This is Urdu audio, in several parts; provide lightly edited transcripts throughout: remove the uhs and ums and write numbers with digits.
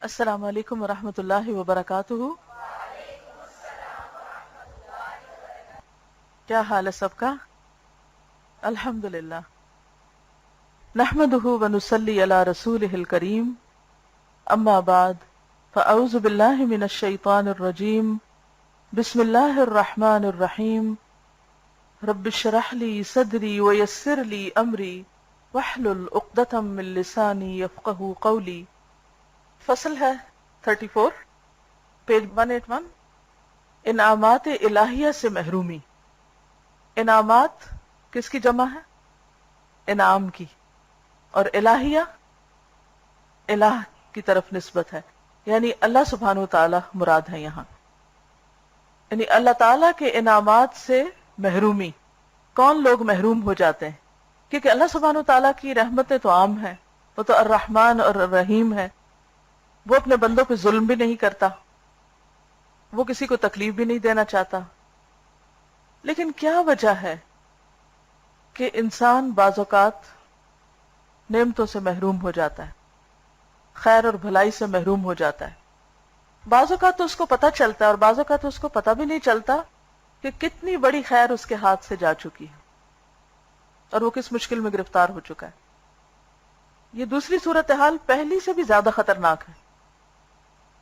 السلام علیکم ورحمۃ اللہ وبرکاتہ۔ کیا حال ہے سب کا؟ الحمد للہ۔ نحمدہ ونصلی علی رسولہ الکریم، اما بعد فاعوذ باللہ من الشیطان الرجیم، بسم اللہ الرحمن الرحیم۔ رب اشرح لی صدری ویسر لی امری واحلل عقدۃ من لسانی یفقہوا قولی۔ فصل ہے 34، پیج 181۔ انعامات الہیہ سے محرومی۔ انعامات کس کی جمع ہے؟ انعام کی، اور الہیہ الہ کی طرف نسبت ہے، یعنی اللہ سبحانہ وتعالی مراد ہے یہاں۔ یعنی اللہ تعالیٰ کے انعامات سے محرومی۔ کون لوگ محروم ہو جاتے ہیں؟ کیونکہ اللہ سبحانہ وتعالیٰ کی رحمتیں تو عام ہیں، وہ تو الرحمن اور الرحیم ہے، وہ اپنے بندوں پہ ظلم بھی نہیں کرتا، وہ کسی کو تکلیف بھی نہیں دینا چاہتا۔ لیکن کیا وجہ ہے کہ انسان بعض اوقات نعمتوں سے محروم ہو جاتا ہے، خیر اور بھلائی سے محروم ہو جاتا ہے؟ بعض اوقات تو اس کو پتہ چلتا ہے اور بعض اوقات اس کو پتہ بھی نہیں چلتا کہ کتنی بڑی خیر اس کے ہاتھ سے جا چکی ہے اور وہ کس مشکل میں گرفتار ہو چکا ہے۔ یہ دوسری صورتحال پہلی سے بھی زیادہ خطرناک ہے،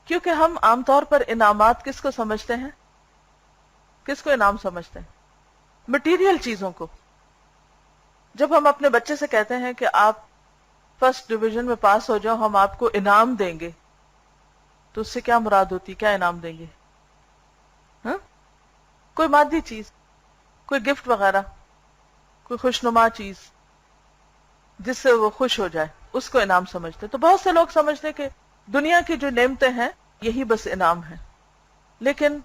کیونکہ ہم عام طور پر انعامات کس کو سمجھتے ہیں؟ کس کو انعام سمجھتے ہیں؟ مٹیریل چیزوں کو۔ جب ہم اپنے بچے سے کہتے ہیں کہ آپ فرسٹ ڈویژن میں پاس ہو جاؤ، ہم آپ کو انعام دیں گے، تو اس سے کیا مراد ہوتی؟ کیا انعام دیں گے؟ ہاں؟ کوئی مادی چیز، کوئی گفٹ وغیرہ، کوئی خوشنما چیز جس سے وہ خوش ہو جائے، اس کو انعام سمجھتے۔ تو بہت سے لوگ سمجھتے ہیں کہ دنیا کی جو نعمتیں ہیں یہی بس انعام ہے، لیکن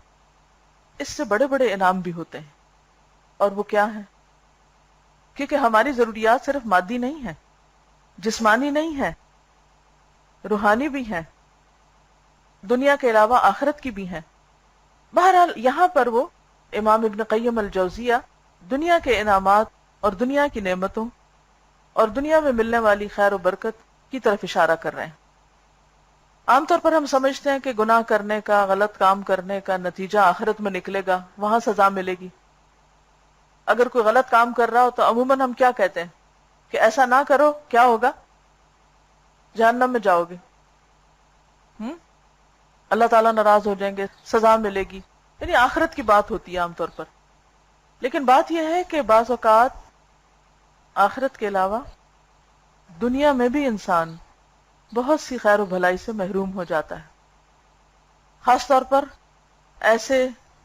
اس سے بڑے بڑے انعام بھی ہوتے ہیں، اور وہ کیا ہیں؟ کیونکہ ہماری ضروریات صرف مادی نہیں ہیں، جسمانی نہیں ہیں، روحانی بھی ہیں، دنیا کے علاوہ آخرت کی بھی ہیں۔ بہرحال یہاں پر وہ امام ابن قیم الجوزیہ دنیا کے انعامات اور دنیا کی نعمتوں اور دنیا میں ملنے والی خیر و برکت کی طرف اشارہ کر رہے ہیں۔ عام طور پر ہم سمجھتے ہیں کہ گناہ کرنے کا، غلط کام کرنے کا نتیجہ آخرت میں نکلے گا، وہاں سزا ملے گی۔ اگر کوئی غلط کام کر رہا ہو تو عموماً ہم کیا کہتے ہیں کہ ایسا نہ کرو، کیا ہوگا؟ جہنم میں جاؤ گے، اللہ تعالیٰ ناراض ہو جائیں گے، سزا ملے گی، یعنی آخرت کی بات ہوتی ہے عام طور پر۔ لیکن بات یہ ہے کہ بعض اوقات آخرت کے علاوہ دنیا میں بھی انسان بہت سی خیر و بھلائی سے محروم ہو جاتا ہے، خاص طور پر ایسے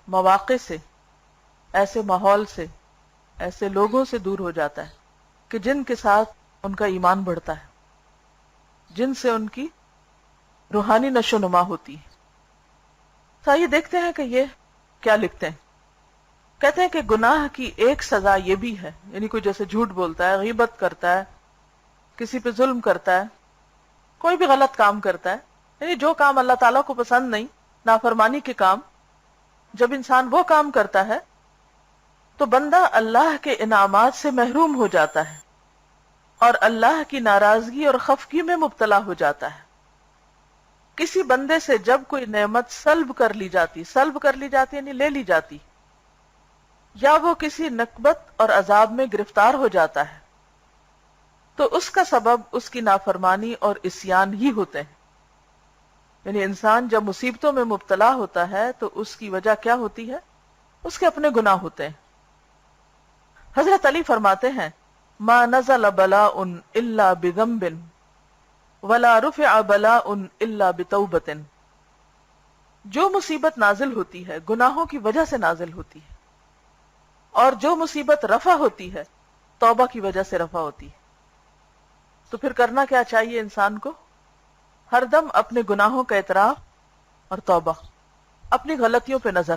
مواقع سے، ایسے ماحول سے، ایسے لوگوں سے دور ہو جاتا ہے کہ جن کے ساتھ ان کا ایمان بڑھتا ہے، جن سے ان کی روحانی نشو نما ہوتی ہے۔ تو آئیے دیکھتے ہیں کہ یہ کیا لکھتے ہیں۔ کہتے ہیں کہ گناہ کی ایک سزا یہ بھی ہے، یعنی کوئی جیسے جھوٹ بولتا ہے، غیبت کرتا ہے، کسی پہ ظلم کرتا ہے، کوئی بھی غلط کام کرتا ہے، یعنی جو کام اللہ تعالیٰ کو پسند نہیں، نافرمانی کے کام، جب انسان وہ کام کرتا ہے تو بندہ اللہ کے انعامات سے محروم ہو جاتا ہے اور اللہ کی ناراضگی اور خفگی میں مبتلا ہو جاتا ہے۔ کسی بندے سے جب کوئی نعمت سلب کر لی جاتی یعنی لے لی جاتی، یا وہ کسی نکبت اور عذاب میں گرفتار ہو جاتا ہے، تو اس کا سبب اس کی نافرمانی اور عصیان ہی ہوتے ہیں۔ یعنی انسان جب مصیبتوں میں مبتلا ہوتا ہے تو اس کی وجہ کیا ہوتی ہے؟ اس کے اپنے گناہ ہوتے ہیں۔ حضرت علی فرماتے ہیں، ما نزل بلاء الا بذنب ولا رفع بلاء الا بتوبۃ۔ جو مصیبت نازل ہوتی ہے گناہوں کی وجہ سے نازل ہوتی ہے، اور جو مصیبت رفع ہوتی ہے توبہ کی وجہ سے رفع ہوتی ہے۔ تو پھر کرنا کیا چاہیے انسان کو؟ ہر دم اپنے گناہوں کا اعتراف اور توبہ، اپنی غلطیوں پہ نظر۔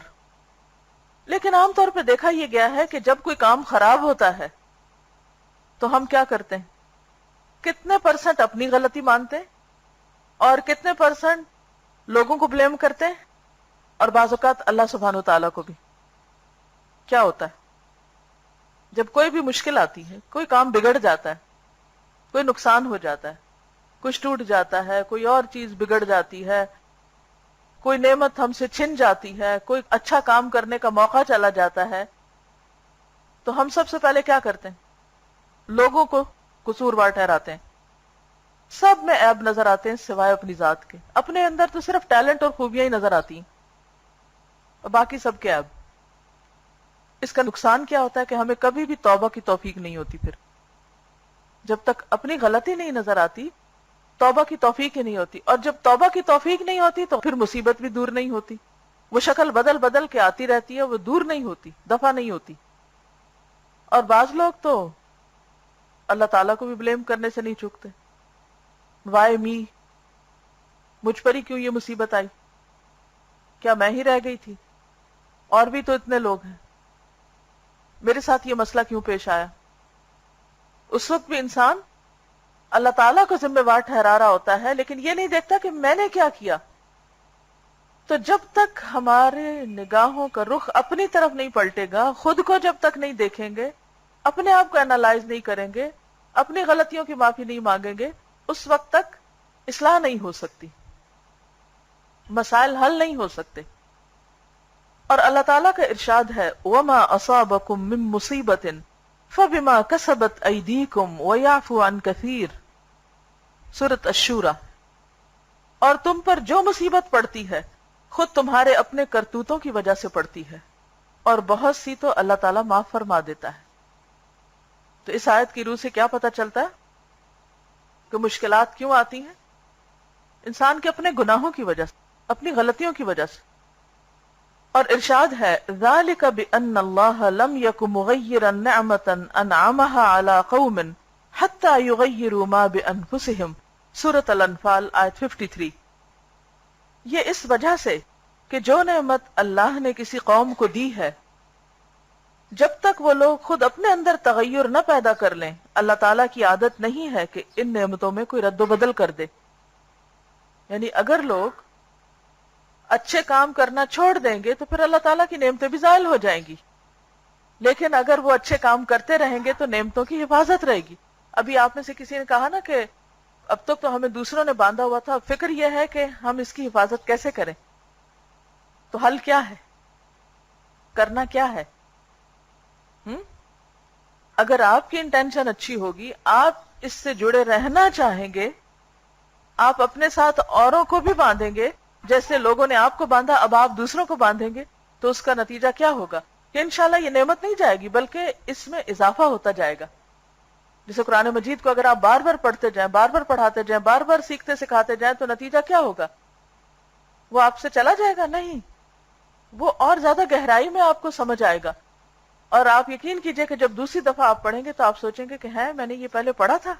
لیکن عام طور پہ دیکھا یہ گیا ہے کہ جب کوئی کام خراب ہوتا ہے تو ہم کیا کرتے ہیں؟ کتنے پرسنٹ اپنی غلطی مانتے ہیں اور کتنے پرسنٹ لوگوں کو بلیم کرتے ہیں، اور بعض اوقات اللہ سبحانہ وتعالیٰ کو بھی۔ کیا ہوتا ہے جب کوئی بھی مشکل آتی ہے، کوئی کام بگڑ جاتا ہے، کوئی نقصان ہو جاتا ہے، کچھ ٹوٹ جاتا ہے، کوئی اور چیز بگڑ جاتی ہے، کوئی نعمت ہم سے چھن جاتی ہے، کوئی اچھا کام کرنے کا موقع چلا جاتا ہے، تو ہم سب سے پہلے کیا کرتے ہیں؟ لوگوں کو قصوروار ٹھہراتے ہیں. سب میں عیب نظر آتے ہیں سوائے اپنی ذات کے. اپنے اندر تو صرف ٹیلنٹ اور خوبیاں ہی نظر آتی ہیں اور باقی سب کے عیب. اس کا نقصان کیا ہوتا ہے کہ ہمیں کبھی بھی توبہ کی توفیق نہیں ہوتی. پھر جب تک اپنی غلطی نہیں نظر آتی توبہ کی توفیق ہی نہیں ہوتی، اور جب توبہ کی توفیق نہیں ہوتی تو پھر مصیبت بھی دور نہیں ہوتی. وہ شکل بدل بدل کے آتی رہتی ہے، وہ دور نہیں ہوتی، دفع نہیں ہوتی. اور بعض لوگ تو اللہ تعالیٰ کو بھی بلیم کرنے سے نہیں چوکتے. وائی می، مجھ پر ہی کیوں یہ مصیبت آئی؟ کیا میں ہی رہ گئی تھی؟ اور بھی تو اتنے لوگ ہیں، میرے ساتھ یہ مسئلہ کیوں پیش آیا؟ اس وقت بھی انسان اللہ تعالیٰ کو ذمہ وار ٹھہرا رہا ہوتا ہے، لیکن یہ نہیں دیکھتا کہ میں نے کیا کیا. تو جب تک ہمارے نگاہوں کا رخ اپنی طرف نہیں پلٹے گا، خود کو جب تک نہیں دیکھیں گے، اپنے آپ کو اینالائز نہیں کریں گے، اپنی غلطیوں کی معافی نہیں مانگیں گے، اس وقت تک اصلاح نہیں ہو سکتی، مسائل حل نہیں ہو سکتے. اور اللہ تعالیٰ کا ارشاد ہے وَمَا أَصَابَكُم مِّن مُّصِيبَةٍ فَبِمَا كَسَبَتْ أَيْدِيكُمْ وَيَعْفُو عَن كَثِيرٍ، سورۃ الشورى. اور تم پر جو مصیبت پڑتی ہے خود تمہارے اپنے کرتوتوں کی وجہ سے پڑتی ہے، اور بہت سی تو اللہ تعالیٰ معاف فرما دیتا ہے. تو اس آیت کی روح سے کیا پتہ چلتا ہے کہ مشکلات کیوں آتی ہیں؟ انسان کے اپنے گناہوں کی وجہ سے، اپنی غلطیوں کی وجہ سے. اور ارشاد ہے ذَلِكَ بِأَنَّ اللَّهَ لَمْ يَكُ مُغَيِّرًا نِعْمَةً أَنْعَمَهَا عَلَى قَوْمٍ حَتَّى يُغَيِّرُوا مَا بِأَنفُسِهِمْ، سورۃ الانفال آیت 53. یہ اس وجہ سے کہ جو نعمت اللہ نے کسی قوم کو دی ہے، جب تک وہ لوگ خود اپنے اندر تغیر نہ پیدا کر لیں، اللہ تعالیٰ کی عادت نہیں ہے کہ ان نعمتوں میں کوئی رد و بدل کر دے. یعنی اگر لوگ اچھے کام کرنا چھوڑ دیں گے تو پھر اللہ تعالیٰ کی نعمتیں بھی زائل ہو جائیں گی، لیکن اگر وہ اچھے کام کرتے رہیں گے تو نعمتوں کی حفاظت رہے گی. ابھی آپ میں سے کسی نے کہا نا کہ اب تک تو ہمیں دوسروں نے باندھا ہوا تھا، فکر یہ ہے کہ ہم اس کی حفاظت کیسے کریں. تو حل کیا ہے؟ کرنا کیا ہے؟ اگر آپ کی انٹینشن اچھی ہوگی، آپ اس سے جڑے رہنا چاہیں گے، آپ اپنے ساتھ اوروں کو بھی باندھیں گے جیسے لوگوں نے آپ کو باندھا، اب آپ دوسروں کو باندھیں گے، تو اس کا نتیجہ کیا ہوگا کہ انشاءاللہ یہ نعمت نہیں جائے گی بلکہ اس میں اضافہ ہوتا جائے گا. جیسے قرآن مجید کو اگر آپ بار بار پڑھتے جائیں، بار بار پڑھاتے جائیں، بار بار سیکھتے سکھاتے جائیں، تو نتیجہ کیا ہوگا؟ وہ آپ سے چلا جائے گا؟ نہیں، وہ اور زیادہ گہرائی میں آپ کو سمجھ آئے گا. اور آپ یقین کیجئے کہ جب دوسری دفعہ آپ پڑھیں گے تو آپ سوچیں گے کہ ہے میں نے یہ پہلے پڑھا تھا.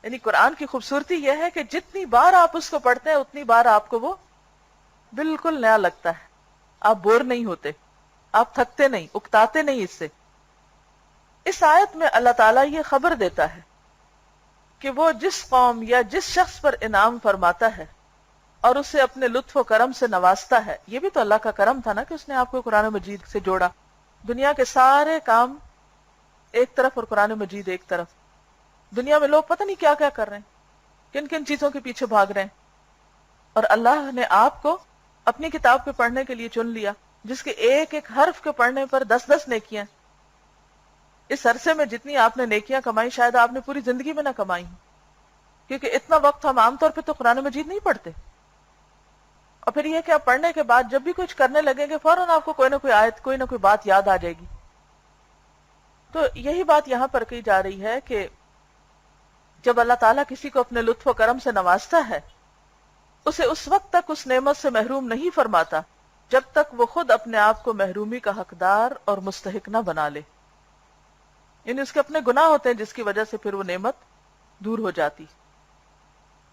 یعنی قرآن کی خوبصورتی یہ ہے کہ جتنی بار آپ اس کو پڑھتے ہیں اتنی بار آپ کو وہ بالکل نیا لگتا ہے. آپ بور نہیں ہوتے، آپ تھکتے نہیں، اکتاتے نہیں اس سے. اس آیت میں اللہ تعالیٰ یہ خبر دیتا ہے کہ وہ جس قوم یا جس شخص پر انعام فرماتا ہے اور اسے اپنے لطف و کرم سے نوازتا ہے، یہ بھی تو اللہ کا کرم تھا نا کہ اس نے آپ کو قرآن مجید سے جوڑا. دنیا کے سارے کام ایک طرف اور قرآن مجید ایک طرف. دنیا میں لوگ پتہ نہیں کیا کیا کر رہے ہیں، کن کن چیزوں کے پیچھے بھاگ رہے ہیں، اور اللہ نے آپ کو اپنی کتاب کے پڑھنے کے لیے چن لیا جس کے ایک ایک حرف کے پڑھنے پر 10 نیکیاں. اس عرصے میں جتنی آپ نے نیکیاں کمائی شاید آپ نے پوری زندگی میں نہ کمائی، کیونکہ اتنا وقت ہم عام طور پہ تو قرآن مجید نہیں پڑھتے. اور پھر یہ کہ آپ پڑھنے کے بعد جب بھی کچھ کرنے لگیں گے فوراً آپ کو کوئی نہ کوئی آیت، کوئی نہ کوئی بات یاد آ جائے گی. تو یہی بات یہاں پر کہی جا رہی ہے کہ جب اللہ تعالیٰ کسی کو اپنے لطف و کرم سے نوازتا ہے، اسے اس وقت تک اس نعمت سے محروم نہیں فرماتا جب تک وہ خود اپنے آپ کو محرومی کا حقدار اور مستحق نہ بنا لے. یعنی اس کے اپنے گناہ ہوتے ہیں جس کی وجہ سے پھر وہ نعمت دور ہو جاتی.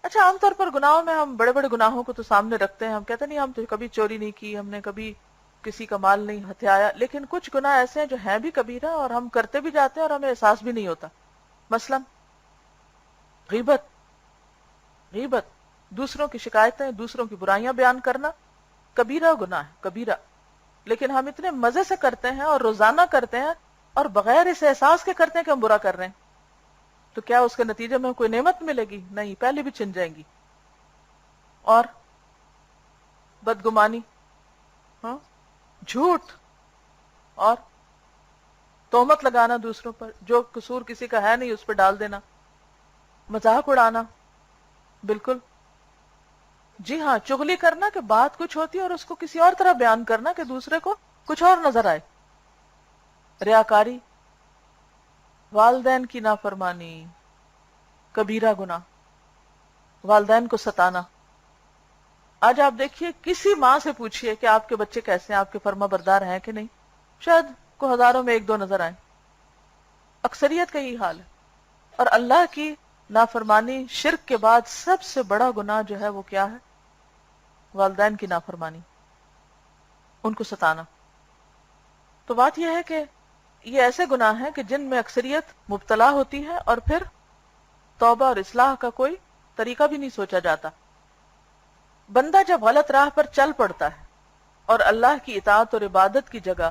اچھا، عام طور پر گناہوں میں ہم بڑے بڑے گناہوں کو تو سامنے رکھتے ہیں، ہم کہتے نہیں ہم تو کبھی چوری نہیں کی، ہم نے کبھی کسی کا مال نہیں ہتھیایا، لیکن کچھ گناہ ایسے ہیں جو ہیں بھی کبیرہ اور ہم کرتے بھی جاتے ہیں اور ہمیں احساس بھی نہیں ہوتا. مثلا غیبت. غیبت، دوسروں کی شکایتیں، دوسروں کی برائیاں بیان کرنا کبیرہ گناہ ہے، کبیرہ. لیکن ہم اتنے مزے سے کرتے ہیں اور روزانہ کرتے ہیں اور بغیر اس احساس کے کرتے ہیں کہ ہم برا کر رہے ہیں. تو کیا اس کے نتیجے میں کوئی نعمت ملے گی؟ نہیں، پہلے بھی چھن جائیں گی. اور بدگمانی، ہاں، جھوٹ، اور تہمت لگانا دوسروں پر، جو قصور کسی کا ہے نہیں اس پہ ڈال دینا، مذاق اڑانا، بالکل. جی ہاں، چغلی کرنا کہ بات کچھ ہوتی ہے اور اس کو کسی اور طرح بیان کرنا کہ دوسرے کو کچھ اور نظر آئے. ریاکاری، والدین کی نافرمانی، کبیرہ گناہ، والدین کو ستانا. آج آپ دیکھیے کسی ماں سے پوچھئے کہ آپ کے بچے کیسے ہیں، آپ کے فرما بردار ہیں کہ نہیں، شاید کو ہزاروں میں ایک دو نظر آئیں. اکثریت کا یہی حال ہے. اور اللہ کی نافرمانی، شرک کے بعد سب سے بڑا گناہ جو ہے وہ کیا ہے؟ والدین کی نافرمانی، ان کو ستانا. تو بات یہ ہے کہ یہ ایسے گناہ ہیں کہ جن میں اکثریت مبتلا ہوتی ہے اور پھر توبہ اور اصلاح کا کوئی طریقہ بھی نہیں سوچا جاتا. بندہ جب غلط راہ پر چل پڑتا ہے اور اللہ کی اطاعت اور عبادت کی جگہ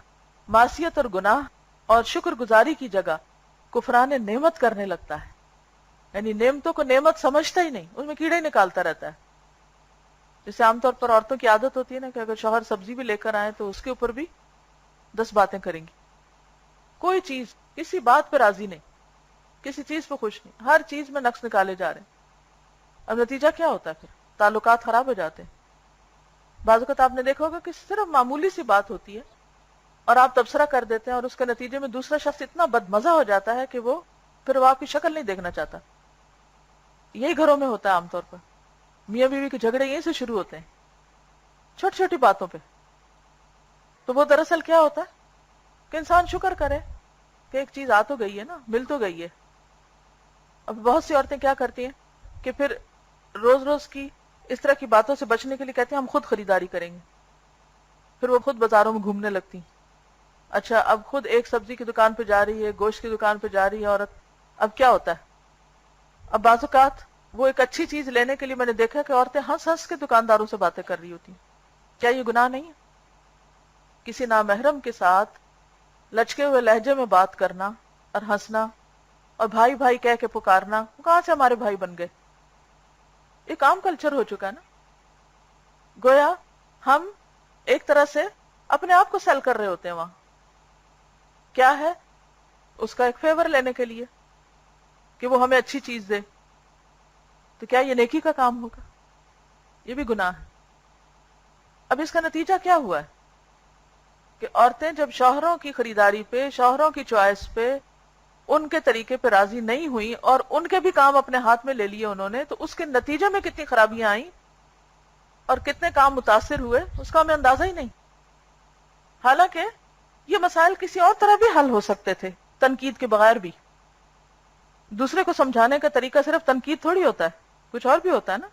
معصیت اور گناہ اور شکر گزاری کی جگہ کفران نعمت کرنے لگتا ہے، یعنی نعمتوں کو نعمت سمجھتا ہی نہیں، ان میں کیڑے نکالتا رہتا ہے. جیسے عام طور پر عورتوں کی عادت ہوتی ہے نا کہ اگر شوہر سبزی بھی لے کر آئے تو اس کے اوپر بھی 10 باتیں کریں گی. کوئی چیز کسی بات پہ راضی نہیں، کسی چیز پہ خوش نہیں، ہر چیز میں نقص نکالے جا رہے ہیں. اب نتیجہ کیا ہوتا ہے؟ پھر تعلقات خراب ہو جاتے ہیں. بعض اوقات آپ نے دیکھا ہوگا کہ صرف معمولی سی بات ہوتی ہے اور آپ تبصرہ کر دیتے ہیں اور اس کے نتیجے میں دوسرا شخص اتنا بدمزہ ہو جاتا ہے کہ وہ پھر آپ کی شکل نہیں دیکھنا چاہتا. یہی گھروں میں ہوتا ہے عام طور پر. میاں بیوی کے جھگڑے یہیں سے شروع ہوتے ہیں، چھوٹی چھوٹی باتوں پہ. تو وہ دراصل کیا ہوتا ہے کہ انسان شکر کرے کہ ایک چیز آ تو گئی ہے نا، مل تو گئی ہے. اب بہت سی عورتیں کیا کرتی ہیں کہ پھر روز روز کی اس طرح کی باتوں سے بچنے کے لیے کہتے ہیں ہم خود خریداری کریں گے. پھر وہ خود بازاروں میں گھومنے لگتی ہیں. اچھا، اب خود ایک سبزی کی دکان پہ جا رہی ہے، گوشت کی دکان پہ جا رہی ہے عورت. اب کیا ہوتا ہے؟ اب بعض اوقات وہ ایک اچھی چیز لینے کے لیے میں نے دیکھا کہ عورتیں ہنس ہنس کے دکانداروں سے باتیں کر رہی ہوتی ہیں. کیا یہ گناہ نہیں ہے؟ کسی نامحرم کے ساتھ لچکے ہوئے لہجے میں بات کرنا اور ہنسنا اور بھائی بھائی کہہ کے پکارنا، وہ کہاں سے ہمارے بھائی بن گئے؟ ایک عام کلچر ہو چکا ہے نا. گویا ہم ایک طرح سے اپنے آپ کو سیل کر رہے ہوتے ہیں. وہاں کیا ہے؟ اس کا ایک فیور لینے کے لیے کہ وہ ہمیں اچھی چیز دے. تو کیا یہ نیکی کا کام ہوگا؟ یہ بھی گناہ ہے. اب اس کا نتیجہ کیا ہوا ہے کہ عورتیں جب شوہروں کی خریداری پہ، شوہروں کی چوائس پہ، ان کے طریقے پہ راضی نہیں ہوئی اور ان کے بھی کام اپنے ہاتھ میں لے لیے انہوں نے، تو اس کے نتیجے میں کتنی خرابیاں آئیں اور کتنے کام متاثر ہوئے اس کا ہمیں اندازہ ہی نہیں. حالانکہ یہ مسائل کسی اور طرح بھی حل ہو سکتے تھے، تنقید کے بغیر بھی. دوسرے کو سمجھانے کا طریقہ صرف تنقید تھوڑی ہوتا ہے، کچھ اور بھی ہوتا ہے نا.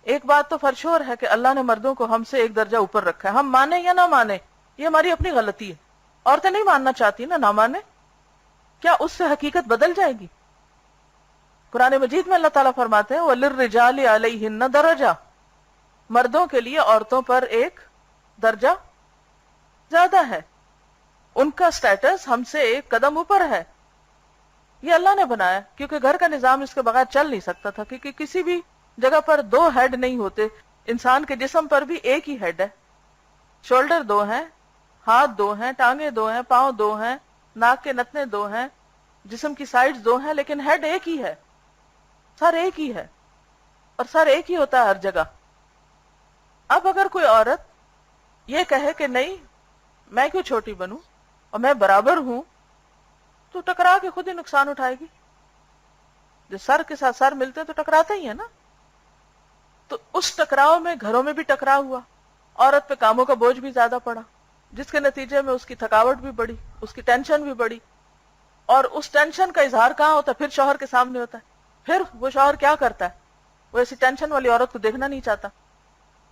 ایک بات تو فرشور ہے کہ اللہ نے مردوں کو ہم سے ایک درجہ اوپر رکھا ہے. ہم مانیں یا نہ مانیں یہ ہماری اپنی غلطی ہے. عورتیں نہیں ماننا چاہتی نہ مانیں، کیا اس سے حقیقت بدل جائے گی؟ قرآن مجید میں اللہ تعالیٰ فرماتے ہیں وَلِلرِّجَالِ عَلَيْهِنَّ دَرَجَةٌ، مردوں کے لیے عورتوں پر ایک درجہ زیادہ ہے، ان کا سٹیٹس ہم سے ایک قدم اوپر ہے. یہ اللہ نے بنایا کیونکہ گھر کا نظام اس کے بغیر چل نہیں سکتا تھا، کیونکہ کسی بھی جگہ پر دو ہیڈ نہیں ہوتے. انسان کے جسم پر بھی ایک ہی ہیڈ ہے، شولڈر دو ہیں، ہاتھ دو ہیں، ٹانگیں دو ہیں، پاؤں دو ہیں، ناک کے نتنے دو ہیں، جسم کی سائڈز دو ہیں، لیکن ہیڈ ایک ہی ہے، سر ایک ہی ہے، اور سر ایک ہی ہوتا ہے ہر جگہ. اب اگر کوئی عورت یہ کہے کہ نہیں میں کیوں چھوٹی بنوں اور میں برابر ہوں، تو ٹکرا کے خود ہی نقصان اٹھائے گی. جو سر کے ساتھ سر ملتے ہیں تو ٹکراتے ہی ہیں نا. تو اس ٹکراؤ میں گھروں میں بھی ٹکراؤ ہوا، عورت پہ کاموں کا بوجھ بھی زیادہ پڑا، جس کے نتیجے میں اس کی تھکاوٹ بھی بڑی، اس کی ٹینشن بھی بڑی. اور اس ٹینشن کا اظہار کہاں ہوتا ہے؟ پھر شوہر کے سامنے ہوتا ہے. پھر وہ شوہر کیا کرتا ہے؟ وہ ایسی ٹینشن والی عورت کو دیکھنا نہیں چاہتا،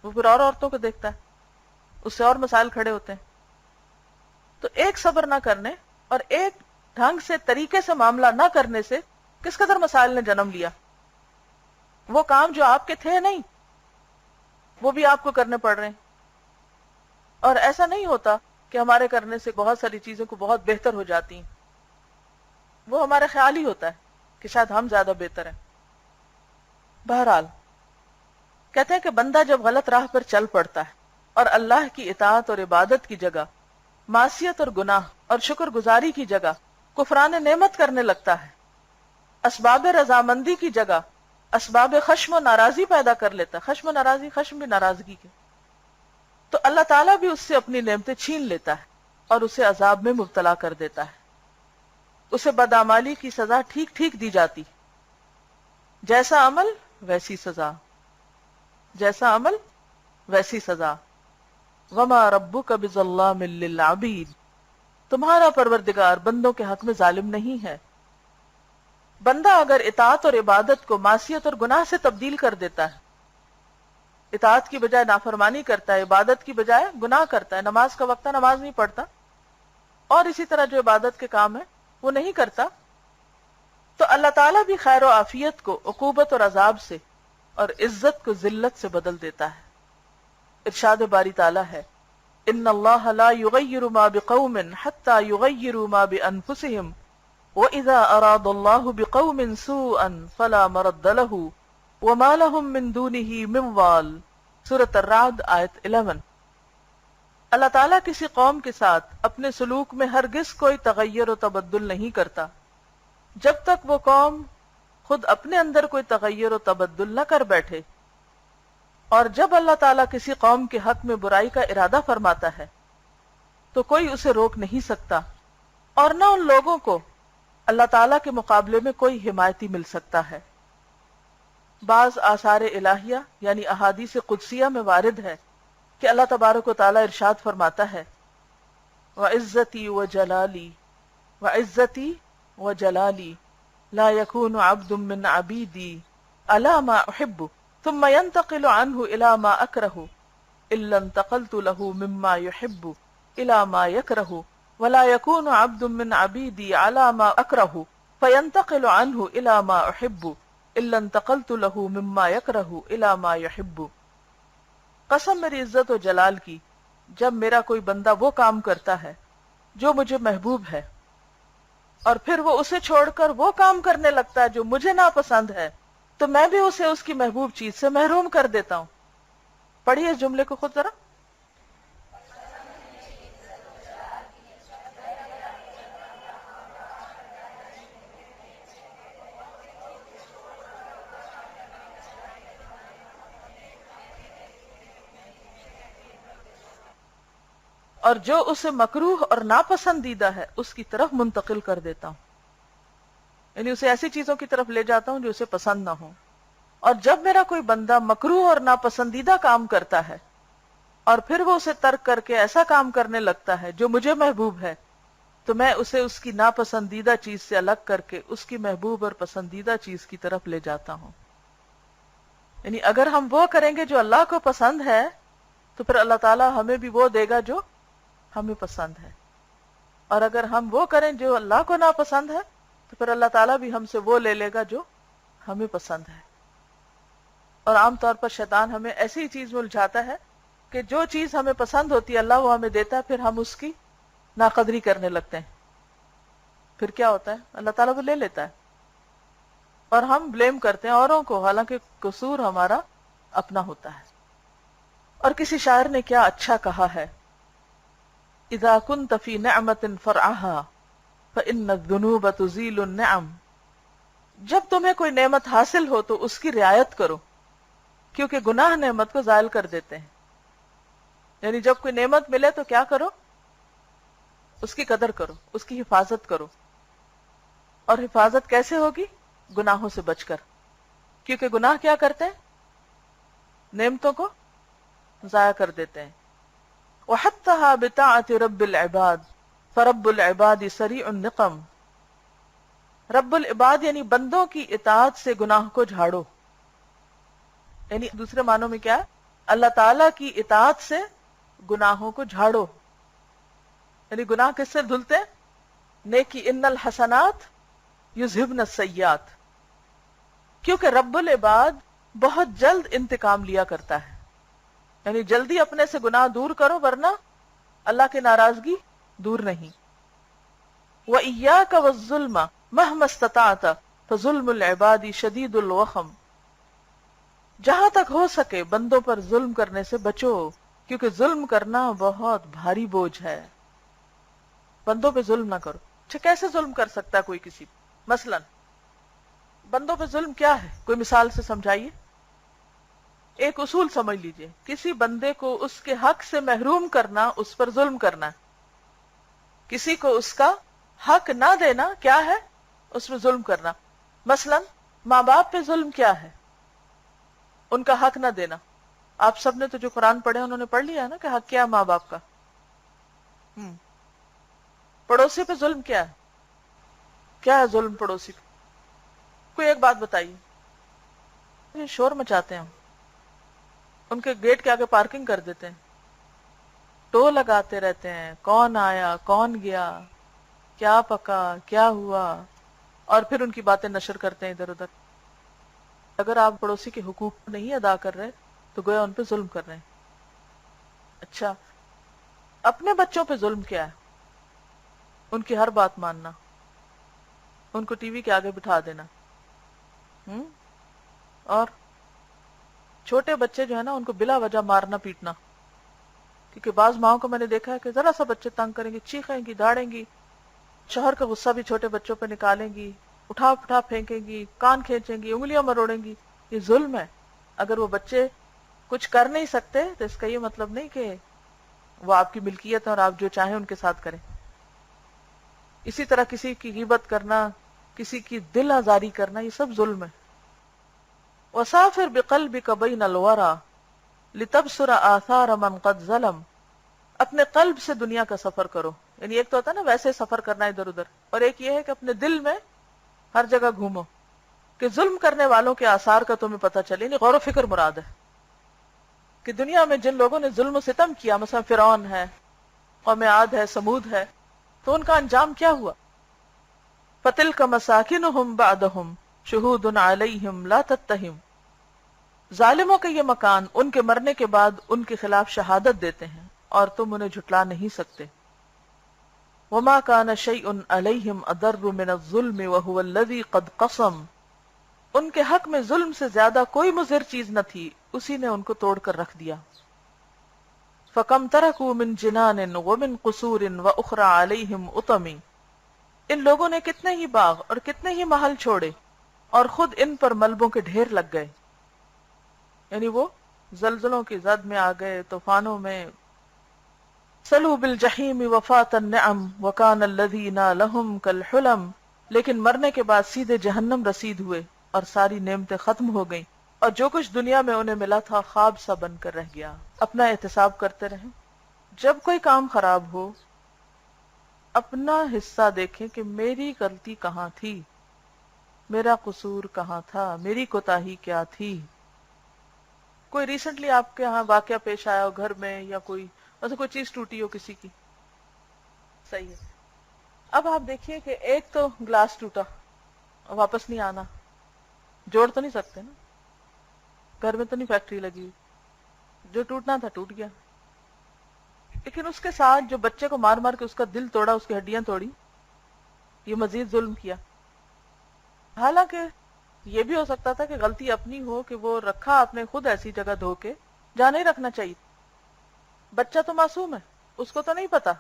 وہ پھر اور عورتوں کو دیکھتا ہے، اس سے اور مسائل کھڑے ہوتے ہیں. تو ایک صبر نہ کرنے اور ایک ڈھنگ سے طریقے سے معاملہ نہ کرنے سے کس قدر مسائل نے جنم لیا. وہ کام جو آپ کے تھے نہیں، وہ بھی آپ کو کرنے پڑ رہے ہیں. اور ایسا نہیں ہوتا کہ ہمارے کرنے سے بہت ساری چیزوں کو بہت بہتر ہو جاتی ہیں، وہ ہمارا خیال ہی ہوتا ہے. کہ شاید ہم زیادہ بہتر ہیں. بہرحال کہتے ہیں کہ بندہ جب غلط راہ پر چل پڑتا ہے اور اللہ کی اطاعت اور عبادت کی جگہ معصیت اور گناہ اور شکر گزاری کی جگہ کفران نعمت کرنے لگتا ہے، اسباب رضامندی کی جگہ اسباب خشم و ناراضی پیدا کر لیتا ہے. خشم و ناراضی، خشم بھی ناراضگی کے، تو اللہ تعالیٰ بھی اس سے اپنی نعمتیں چھین لیتا ہے اور اسے عذاب میں مبتلا کر دیتا ہے. اسے بدعمالی کی سزا ٹھیک ٹھیک دی جاتی، جیسا عمل ویسی سزا، جیسا عمل ویسی سزا. وما ربک بظلام للعبید، تمہارا پروردگار بندوں کے حق میں ظالم نہیں ہے. بندہ اگر اطاعت اور عبادت کو معصیت اور گناہ سے تبدیل کر دیتا ہے، اطاعت کی بجائے نافرمانی کرتا ہے، عبادت کی بجائے گناہ کرتا ہے، نماز کا وقت نماز نہیں پڑھتا، اور اسی طرح جو عبادت کے کام ہے وہ نہیں کرتا، تو اللہ تعالیٰ بھی خیر و عافیت کو عقوبت اور عذاب سے اور عزت کو ذلت سے بدل دیتا ہے. ارشاد باری تعالیٰ ہے، ان اللہ لا یغیر ما بقوم حتی یغیروا ما بانفسہم وَإِذَا أَرَادَ اللَّهُ بِقَوْمٍ سُوءًا فَلَا مَرَدَّ لَهُ وَمَا لَهُم مِّن دُونِهِ مِن وَالٍ. سورۃ الرعد آیت 11. اللہ تعالیٰ کسی قوم کے ساتھ اپنے سلوک میں ہرگز کوئی تغیر و تبدل نہیں کرتا جب تک وہ قوم خود اپنے اندر کوئی تغیر و تبدل نہ کر بیٹھے، اور جب اللہ تعالیٰ کسی قوم کے حق میں برائی کا ارادہ فرماتا ہے تو کوئی اسے روک نہیں سکتا، اور نہ ان لوگوں کو اللہ تعالیٰ کے مقابلے میں کوئی حمایتی مل سکتا ہے. بعض آثار الہیہ یعنی احادیث قدسیہ میں وارد ہے کہ اللہ تبارک و تعالیٰ ارشاد فرماتا ہے، وَعِزَّتِي وَجَلَالِي وَعِزَّتِي وَجَلَالِي لَا يَكُونُ عَبْدٌ مِّنْ عَبِيدِي عَلَى مَا أُحِبُّ ثُمَّ يَنْتَقِلُ عَنْهُ إِلَى مَا أَكْرَهُ إِلَّا انْتَقَلْتُ لَهُ مِمَّا يُحِبُّ إِلَى مَا يَكْرَهُ وَلَا يَكُونُ عَبْدٌ مِّنْ عَبِيدِي عَلَى مَا أَكْرَهُ فَيَنْتَقِلُ عَنْهُ إِلَى مَا أُحِبُّ إِلَّا انْتَقَلْتُ لَهُ مِمَّا يَكْرَهُ إِلَى مَا يُحِبُّ. قسم میری عزت و جلال کی، جب میرا کوئی بندہ وہ کام کرتا ہے جو مجھے محبوب ہے اور پھر وہ اسے چھوڑ کر وہ کام کرنے لگتا ہے جو مجھے ناپسند ہے، تو میں بھی اسے اس کی محبوب چیز سے محروم کر دیتا ہوں. پڑھیے اس جملے کو خود ذرا. اور جو اسے مکروہ اور ناپسندیدہ ہے اس کی طرف منتقل کر دیتا ہوں، یعنی اسے ایسی چیزوں کی طرف لے جاتا ہوں جو اسے پسند نہ ہو. اور جب میرا کوئی بندہ مکروہ اور ناپسندیدہ کام کرتا ہے اور پھر وہ اسے ترک کر کے ایسا کام کرنے لگتا ہے جو مجھے محبوب ہے، تو میں اسے اس کی ناپسندیدہ چیز سے الگ کر کے اس کی محبوب اور پسندیدہ چیز کی طرف لے جاتا ہوں. یعنی اگر ہم وہ کریں گے جو اللہ کو پسند ہے تو پھر اللہ تعالیٰ ہمیں بھی وہ دے گا جو ہمیں پسند ہے، اور اگر ہم وہ کریں جو اللہ کو ناپسند ہے تو پھر اللہ تعالیٰ بھی ہم سے وہ لے لے گا جو ہمیں پسند ہے. اور عام طور پر شیطان ہمیں ایسی چیز میں الجھاتا ہے کہ جو چیز ہمیں پسند ہوتی ہے اللہ وہ ہمیں دیتا ہے، پھر ہم اس کی ناقدری کرنے لگتے ہیں. پھر کیا ہوتا ہے؟ اللہ تعالیٰ وہ لے لیتا ہے اور ہم بلیم کرتے ہیں اوروں کو، حالانکہ قصور ہمارا اپنا ہوتا ہے. اور کسی شاعر نے کیا اچھا کہا ہے، اذا كنت في نعمة فرعها فإن الذنوب تزيل النعم. جب تمہیں کوئی نعمت حاصل ہو تو اس کی رعایت کرو، کیونکہ گناہ نعمت کو زائل کر دیتے ہیں. یعنی جب کوئی نعمت ملے تو کیا کرو؟ اس کی قدر کرو، اس کی حفاظت کرو. اور حفاظت کیسے ہوگی؟ گناہوں سے بچ کر، کیونکہ گناہ کیا کرتے ہیں؟ نعمتوں کو ضائع کر دیتے ہیں. وحتها بطاعة رب العباد فرب العباد سریع النقم. رب العباد یعنی بندوں کی اطاعت سے گناہ کو جھاڑو. یعنی دوسرے معنوں میں کیا ہے؟ اللہ تعالیٰ کی اطاعت سے گناہوں کو جھاڑو. یعنی گناہ کس سے دھلتے ہیں؟ نیکی. ان الحسنات یذہبن السیئات. کیونکہ رب العباد بہت جلد انتقام لیا کرتا ہے، یعنی جلدی اپنے سے گناہ دور کرو ورنہ اللہ کی ناراضگی دور نہیں. وَإِيَّاكَ وَالظُّلْمَ مَهْمَا اسْتَطَعْتَ فظلم العباد شدید الوخم، جہاں تک ہو سکے بندوں پر ظلم کرنے سے بچو، کیونکہ ظلم کرنا بہت بھاری بوجھ ہے. بندوں پہ ظلم نہ کرو. اچھا کیسے ظلم کر سکتا ہے کوئی کسی پہ؟ مثلا بندوں پہ ظلم کیا ہے؟ کوئی مثال سے سمجھائیے. ایک اصول سمجھ لیجئے، کسی بندے کو اس کے حق سے محروم کرنا اس پر ظلم کرنا ہے. کسی کو اس کا حق نہ دینا کیا ہے؟ اس میں ظلم کرنا. مثلا ماں باپ پہ ظلم کیا ہے؟ ان کا حق نہ دینا. آپ سب نے تو جو قرآن پڑھے انہوں نے پڑھ لیا ہے نا کہ حق کیا ہے ماں باپ کا. پڑوسی پہ ظلم کیا ہے؟ کیا ہے ظلم پڑوسی پہ؟ کوئی ایک بات بتائیے. یہ شور مچاتے ہیں، ان کے گیٹ کے آگے پارکنگ کر دیتے ہیں، ٹو لگاتے رہتے ہیں، کون آیا کون گیا، کیا پکا کیا ہوا، اور پھر ان کی باتیں نشر کرتے ہیں ادھر ادھر. اگر آپ پڑوسی کے حقوق نہیں ادا کر رہے تو گویا ان پہ ظلم کر رہے ہیں. اچھا اپنے بچوں پہ ظلم کیا ہے؟ ان کی ہر بات ماننا، ان کو ٹی وی کے آگے بٹھا دینا. اور چھوٹے بچے جو ہے نا ان کو بلا وجہ مارنا پیٹنا. کیونکہ بعض ماؤں کو میں نے دیکھا ہے کہ ذرا سا بچے تنگ کریں گی، چیخیں گی، داڑیں گی، شوہر کا غصہ بھی چھوٹے بچوں پہ نکالیں گی، اٹھا اٹھا پھینکیں گی، کان کھینچیں گی، انگلیاں مروڑیں گی. یہ ظلم ہے. اگر وہ بچے کچھ کر نہیں سکتے تو اس کا یہ مطلب نہیں کہ وہ آپ کی ملکیت ہے اور آپ جو چاہیں ان کے ساتھ کریں. اسی طرح کسی کی غیبت کرنا، کسی کی دل آزاری کرنا، یہ سب ظلم ہے. وَسَافِرْ بِقَلْبِكَ بَيْنَ الْوَرَى لِتَبْصُرَ آثَارَ مَنْ قَدْ ظَلَمَ، اپنے قلب سے دنیا کا سفر کرو. یعنی ایک تو ہوتا ہے نا ویسے سفر کرنا ادھر ادھر، اور ایک یہ ہے کہ اپنے دل میں ہر جگہ گھومو کہ ظلم کرنے والوں کے آثار کا تمہیں پتہ چلے. یعنی غور و فکر مراد ہے کہ دنیا میں جن لوگوں نے ظلم و ستم کیا، مثلا فرعون ہے، قوم عاد ہے، سمود ہے، تو ان کا انجام کیا ہوا؟ فَتِلْكَ مَسَاكِنُهُمْ بَعْدَهُمْ شُهُودٌ عَلَيْهِمْ لَا تَتَّهِمْ، ظالموں کے یہ مکان ان کے مرنے کے بعد ان کے خلاف شہادت دیتے ہیں اور تم انہیں جھٹلا نہیں سکتے. وَمَا كَانَ شَيْءٌ عَلَيْهِمْ أَضَرُّ مِنَ الظُّلْمِ وَهُوَ الَّذِي قَدْ قَصَمَ، ان کے حق میں ظلم سے زیادہ کوئی مضر چیز نہ تھی، اسی نے ان کو توڑ کر رکھ دیا. فَكَمْ تَرَكُوا مِنْ جِنَانٍ وَمِنْ قُصُورٍ وَأُخْرَى عَلَيْهِمْ أُطَمٍ، ان لوگوں نے کتنے ہی باغ اور کتنے ہی محل چھوڑے اور خود ان پر ملبوں کے ڈھیر لگ گئے. یعنی وہ زلزلوں کی زد میں آ گئے، طوفانوں میں. سلو بالجحیم وفات النعم وکان الذین لهم کالحلم، لیکن مرنے کے بعد سیدھے جہنم رسید ہوئے اور ساری نعمتیں ختم ہو گئیں، اور جو کچھ دنیا میں انہیں ملا تھا خواب سا بن کر رہ گیا. اپنا احتساب کرتے رہیں. جب کوئی کام خراب ہو اپنا حصہ دیکھیں کہ میری غلطی کہاں تھی، میرا قصور کہاں تھا، میری کوتاہی کیا تھی. کوئی ریسنٹلی آپ کے ہاں واقعہ پیش آیا ہو گھر میں، یا کوئی ویسے کوئی چیز ٹوٹی ہو کسی کی، صحیح ہے. اب آپ دیکھیے کہ ایک تو گلاس ٹوٹا، واپس نہیں آنا، جوڑ تو نہیں سکتے نا، گھر میں تو نہیں فیکٹری لگی ہوئی، جو ٹوٹنا تھا ٹوٹ گیا. لیکن اس کے ساتھ جو بچے کو مار مار کے اس کا دل توڑا، اس کی ہڈیاں توڑی، یہ مزید ظلم کیا. حالانکہ یہ بھی ہو سکتا تھا کہ غلطی اپنی ہو کہ وہ رکھا آپ نے خود ایسی جگہ دھو کے، جہاں نہیں رکھنا چاہیے. بچہ تو معصوم ہے، اس کو تو نہیں پتا.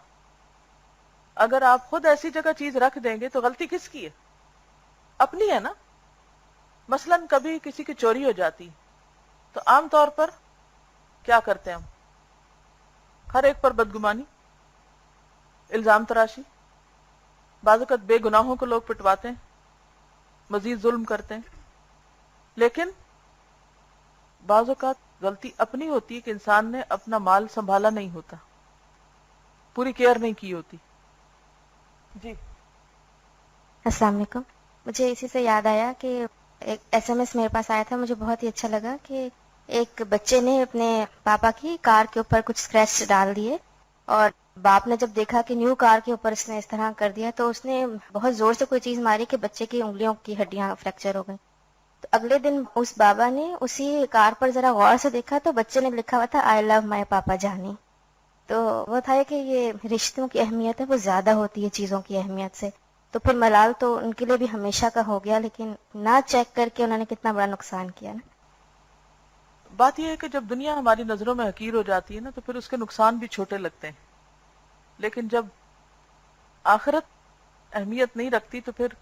اگر آپ خود ایسی جگہ چیز رکھ دیں گے تو غلطی کس کی ہے؟ اپنی ہے نا. مثلا کبھی کسی کی چوری ہو جاتی تو عام طور پر کیا کرتے ہیں ہم؟ ہر ایک پر بدگمانی، الزام تراشی، بعض اوقات بے گناہوں کو لوگ پٹواتے ہیں، مزید ظلم کرتے ہیں. لیکن بعض اوقات غلطی اپنی ہوتی ہے کہ انسان نے اپنا مال سنبھالا نہیں ہوتا، پوری کیئر نہیں کی ہوتی. جی السلام علیکم. مجھے اسی سے یاد آیا کہ ایک ایس ایم ایس میرے پاس آیا تھا، مجھے بہت ہی اچھا لگا کہ ایک بچے نے اپنے پاپا کی کار کے اوپر کچھ اسکریچ ڈال دیے، اور باپ نے جب دیکھا کہ نیو کار کے اوپر اس نے اس طرح کر دیا تو اس نے بہت زور سے کوئی چیز ماری کہ بچے کی انگلیوں کی ہڈیاں فریکچر ہو گئی. تو اگلے دن اس بابا نے اسی کار پر ذرا غور سے دیکھا تو بچے نے لکھا ہوا تھا آئی لو مائی پاپا جانی. تو وہ تھا کہ یہ رشتوں کی اہمیت ہے وہ زیادہ ہوتی ہے چیزوں کی اہمیت سے. تو پھر ملال تو ان کے لیے بھی ہمیشہ کا ہو گیا، لیکن نہ چیک کر کے انہوں نے کتنا بڑا نقصان کیا نا. بات یہ ہے کہ جب دنیا ہماری نظروں میں حقیر ہو جاتی ہے نا تو پھر اس کے نقصان بھی چھوٹے لگتے ہیں، لیکن جب آخرت اہمیت نہیں رکھتی تو پھر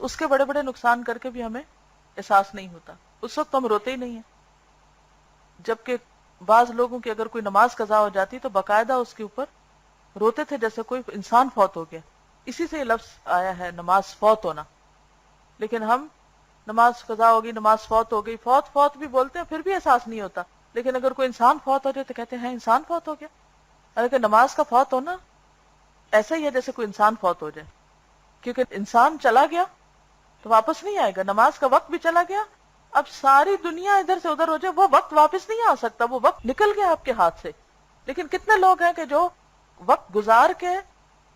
اس کے بڑے بڑے نقصان کر کے بھی ہمیں احساس نہیں ہوتا، اس وقت ہم روتے ہی نہیں ہیں. جبکہ بعض لوگوں کی اگر کوئی نماز قضا ہو جاتی تو باقاعدہ اس کے اوپر روتے تھے جیسے کوئی انسان فوت ہو گیا. اسی سے یہ لفظ آیا ہے نماز فوت ہونا. لیکن ہم نماز قضا ہوگی، نماز فوت ہو گئی، فوت فوت بھی بولتے ہیں پھر بھی احساس نہیں ہوتا. لیکن اگر کوئی انسان فوت ہو جائے تو کہتے ہیں انسان فوت ہو گیا. حالانکہ نماز کا فوت ہونا ایسا ہی ہے جیسے کوئی انسان فوت ہو جائے، کیونکہ انسان چلا گیا تو واپس نہیں آئے گا. نماز کا وقت بھی چلا گیا، اب ساری دنیا ادھر سے ادھر ہو جائے وہ وقت واپس نہیں آ سکتا، وہ وقت نکل گیا آپ کے ہاتھ سے. لیکن کتنے لوگ ہیں کہ جو وقت گزار کے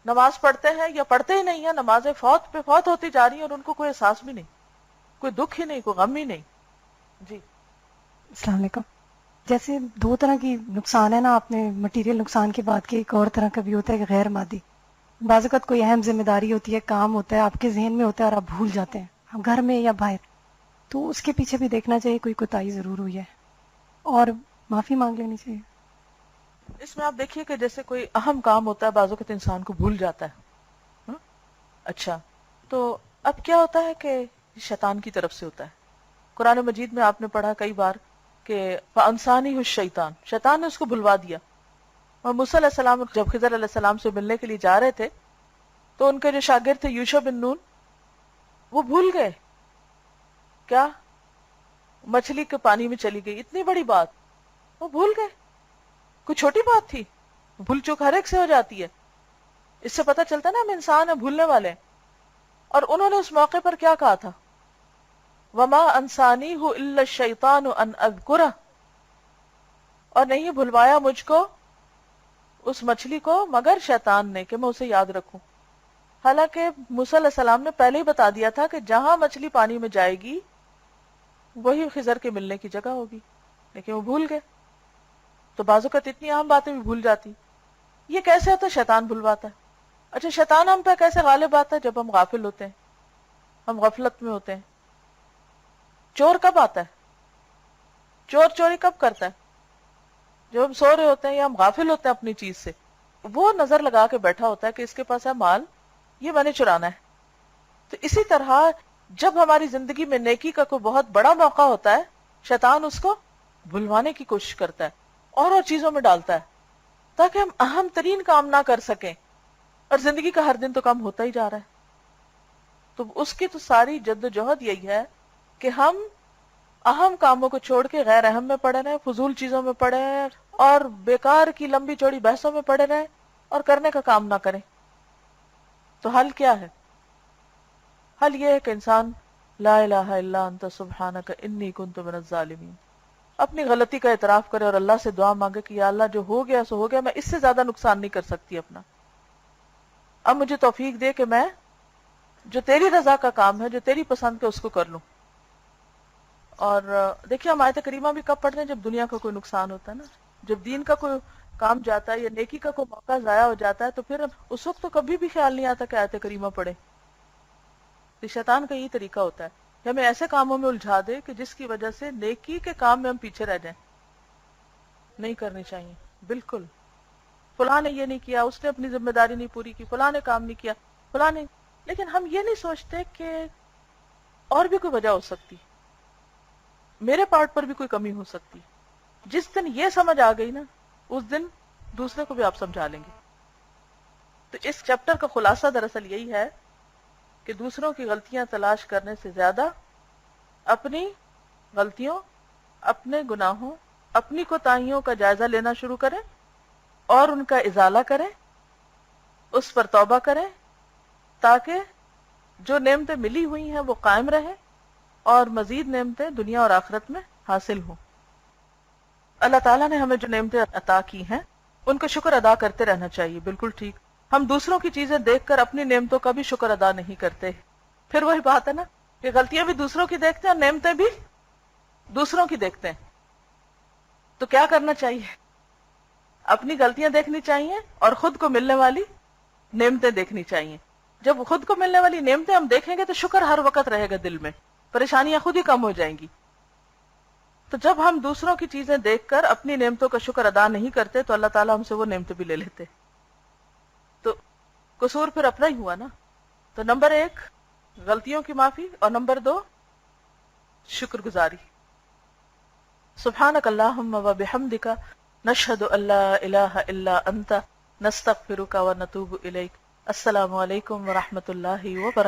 نماز پڑھتے ہیں یا پڑھتے ہی نہیں ہیں، نمازیں فوت پہ فوت ہوتی جا رہی ہیں اور ان کو کوئی احساس بھی نہیں، کوئی دکھ ہی نہیں، کوئی غم ہی نہیں. جی السلام علیکم. جیسے دو طرح کی نقصان ہے نا، آپ نے مٹیریل نقصان کی بات کی، ایک اور طرح کا بھی ہوتا ہے کہ غیر مادی. بعض اوقات کوئی اہم ذمہ داری ہوتی ہے، کام ہوتا ہے، آپ کے ذہن میں ہوتا ہے اور آپ بھول جاتے ہیں، گھر میں یا باہر، تو اس کے پیچھے بھی دیکھنا چاہیے کوئی کوتاہی ضرور ہوئی ہے اور معافی مانگ لینی چاہیے. اس میں آپ دیکھیے کہ جیسے کوئی اہم کام ہوتا ہے بعض اوقات انسان کو بھول جاتا ہے. اچھا، تو اب کیا ہوتا ہے کہ شیطان کی طرف سے ہوتا ہے. قرآن مجید میں آپ نے پڑھا کئی بار کہ فَأَنْسَانِهُ الشَّيْطَانُ، شیطان نے اس کو بھلوا دیا. اور موسیٰ علیہ السلام جب خضر علیہ السلام سے ملنے کے لیے جا رہے تھے تو ان کے جو شاگرد تھے یوشع بن نون، وہ بھول گئے. کیا؟ مچھلی کے پانی میں چلی گئی، اتنی بڑی بات وہ بھول گئے. کوئی چھوٹی بات تھی؟ بھول چوک ہر ایک سے ہو جاتی ہے. اس سے پتہ چلتا ہے نا ہم انسان ہیں، بھولنے والے ہیں. اور انہوں نے اس موقع پر کیا کہا تھا؟ وَمَا أَنْسَانِيهُ إِلَّا الشَّيْطَانُ أَنْ أَذْكُرَهُ، اور نہیں بھلوایا مجھ کو اس مچھلی کو مگر شیطان نے کہ میں اسے یاد رکھوں. حالانکہ موسیٰ علیہ السلام نے پہلے ہی بتا دیا تھا کہ جہاں مچھلی پانی میں جائے گی وہی خضر کے ملنے کی جگہ ہوگی، لیکن وہ بھول گئے. تو بعض اوقات اتنی عام باتیں بھی بھول جاتی. یہ کیسے ہوتا ہے؟ شیطان بھلواتا ہے. اچھا، شیطان ہم پہ کیسے غالب آتا ہے؟ جب ہم غافل ہوتے ہیں، ہم غفلت میں ہوتے ہیں. چور کب آتا ہے؟ چور چوری کب کرتا ہے؟ جب ہم سو رہے ہوتے ہیں یا ہم غافل ہوتے ہیں اپنی چیز سے. وہ نظر لگا کے بیٹھا ہوتا ہے کہ اس کے پاس ہے مال، یہ میں نے چرانا ہے. تو اسی طرح جب ہماری زندگی میں نیکی کا کوئی بہت بڑا موقع ہوتا ہے، شیطان اس کو بھلوانے کی کوشش کرتا ہے اور چیزوں میں ڈالتا ہے تاکہ ہم اہم ترین کام نہ کر سکیں. اور زندگی کا ہر دن تو کم ہوتا ہی جا رہا ہے. تو اس کی تو ساری جد و جہد یہی ہے کہ ہم اہم کاموں کو چھوڑ کے غیر اہم میں پڑے رہے، فضول چیزوں میں پڑے رہے اور بیکار کی لمبی چوڑی بحثوں میں پڑے رہے اور کرنے کا کام نہ کریں. تو حل کیا ہے؟ حل یہ ہے کہ انسان لا الہ الا انت سبحانک انی کنت من الظالمین، اپنی غلطی کا اعتراف کرے اور اللہ سے دعا مانگے کہ یا اللہ جو ہو گیا سو ہو گیا، میں اس سے زیادہ نقصان نہیں کر سکتی اپنا. اب مجھے توفیق دے کہ میں جو تیری رضا کا کام ہے، جو تیری پسند کے، اس کو کر لوں. اور دیکھیے ہم آیت کریمہ بھی کب پڑھ رہے ہیں؟ جب دنیا کا کوئی نقصان ہوتا ہے نا، جب دین کا کوئی کام جاتا ہے یا نیکی کا کوئی موقع ضائع ہو جاتا ہے تو پھر اس وقت تو کبھی بھی خیال نہیں آتا کہ آیت کریمہ پڑھے. تو شیطان کا یہی طریقہ ہوتا ہے کہ ہمیں ایسے کاموں میں الجھا دے کہ جس کی وجہ سے نیکی کے کام میں ہم پیچھے رہ جائیں. نہیں کرنی چاہیے بالکل. فلاں نے یہ نہیں کیا، اس نے اپنی ذمہ داری نہیں پوری کی، فلاں نے کام نہیں کیا، فلاں نے، لیکن ہم یہ نہیں سوچتے کہ اور بھی کوئی وجہ ہو سکتی، میرے پارٹ پر بھی کوئی کمی ہو سکتی. جس دن یہ سمجھ آ گئی نا، اس دن دوسرے کو بھی آپ سمجھا لیں گے. تو اس چیپٹر کا خلاصہ دراصل یہی ہے کہ دوسروں کی غلطیاں تلاش کرنے سے زیادہ اپنی غلطیوں، اپنے گناہوں، اپنی کوتاہیوں کا جائزہ لینا شروع کریں اور ان کا ازالہ کریں، اس پر توبہ کریں تاکہ جو نعمتیں ملی ہوئی ہیں وہ قائم رہیں اور مزید نعمتیں دنیا اور آخرت میں حاصل ہوں. اللہ تعالیٰ نے ہمیں جو نعمتیں عطا کی ہیں ان کا شکر ادا کرتے رہنا چاہیے. بالکل ٹھیک. ہم دوسروں کی چیزیں دیکھ کر اپنی نعمتوں کا بھی شکر ادا نہیں کرتے. پھر وہی بات ہے نا کہ غلطیاں بھی دوسروں کی دیکھتے ہیں اور نعمتیں بھی دوسروں کی دیکھتے ہیں. تو کیا کرنا چاہیے؟ اپنی غلطیاں دیکھنی چاہیے اور خود کو ملنے والی نعمتیں دیکھنی چاہیے. جب خود کو ملنے والی نعمتیں ہم دیکھیں گے تو شکر ہر وقت رہے گا دل میں، پریشانیاں خود ہی کم ہو جائیں گی. تو جب ہم دوسروں کی چیزیں دیکھ کر اپنی نعمتوں کا شکر ادا نہیں کرتے تو اللہ تعالیٰ ہم سے وہ نعمتیں بھی لے لیتے. تو قصور پھر اپنا ہی ہوا نا. تو نمبر 1 غلطیوں کی معافی، اور نمبر 2 شکر گزاری. سبحانک اللہم و بحمدک نشہد ان لا الہ الا انت نستغفرک و نتوب الیک. السلام علیکم ورحمۃ اللہ وبرکاتہ.